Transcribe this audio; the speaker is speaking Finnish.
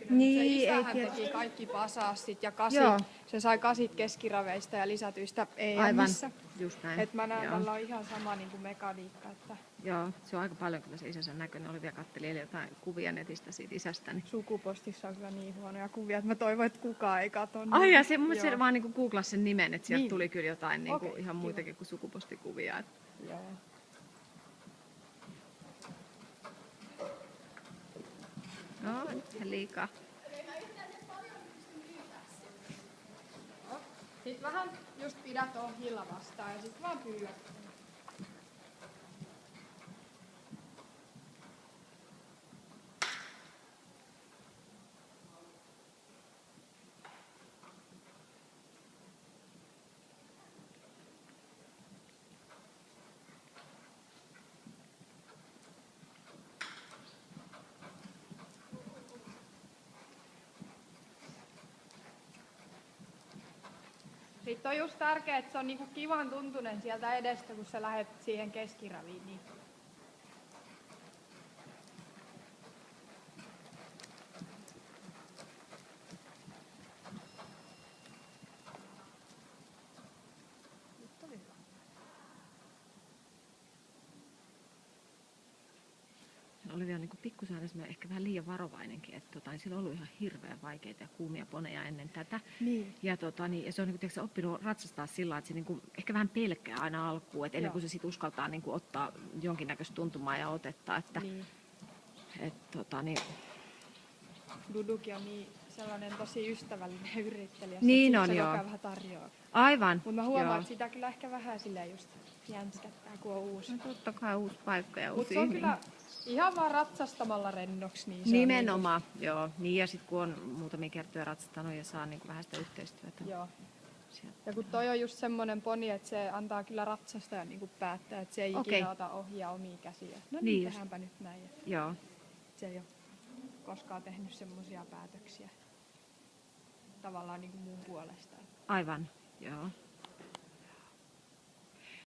pystynyt. Niin, Se ei isähän tietysti. teki kaikki pasassit ja Joo. se sai 8 keskiraveista ja lisätyistä Aivan, EMissä. just näin. Et mä näen, Joo. tällä on ihan sama niin kuin mekaniikka. Että Joo, se on aika paljon kyllä se isänsä näköinen. Oli vielä kattelin jotain kuvia netistä siitä isästäni. sukupostissa on kyllä niin huonoja kuvia, että mä toivon, että kukaan ei katso. Ai ja se, mun Joo. se vaan niinku googlasi sen nimen, että sieltä Niin. tuli kyllä jotain niinku Okei, ihan kiva. muitakin kuin sukupostikuvia. Joo. No, liikaa. Sitten vähän just pidät ohjilla vastaan ja sitten vaan pyydät. Sitten on just tärkeää, että se on niinku kivan tuntunen sieltä edestä, kun sä lähet siihen keskiraviin. Niin nyt oli hyvä. Oli vielä niinku pikkusäännössä ehkä vähän liian varovainenkin, että sillä on ollut ihan hirveän vaikeita ja kuumia poneja ennen tätä. Niin. Ja, ja se on niinku, tiedätkö, oppinut ratsastaa sillä lailla, että se niinku, ehkä vähän pelkää aina alkuun, että ennen kuin se sit uskaltaa niinku, ottaa jonkinnäköistä tuntumaa ja otetta. Että, Niin. niin. Dudukin on niin sellainen tosi ystävällinen yrittelijä. Niin sit on, se joo. koko ajan vähän tarjoaa. Aivan. Mutta mä huomaan, joo. että sitä kyllä ehkä vähän silleen just jänskättää, kun on uusi. No totta kai uusi paikka ja Mutta uusi se on ihminen. kyllä ihan vaan ratsastamalla rennoksi. Niin se Nimenomaan, joo. Niin ja sitten kun on muutamia kertoja ratsastanut ja saa niinku vähän sitä yhteistyötä. On joo. sieltä. Ja kun toi on just semmoinen poni, että se antaa kyllä ratsastajan niin päättää, että se ei ikinä ota ohjaa omiin käsiä. No niin, Niin tehdäänpä nyt näin. Joo. Se ei ole koskaan tehnyt semmoisia päätöksiä tavallaan niin kuin mun puolesta. Aivan, joo.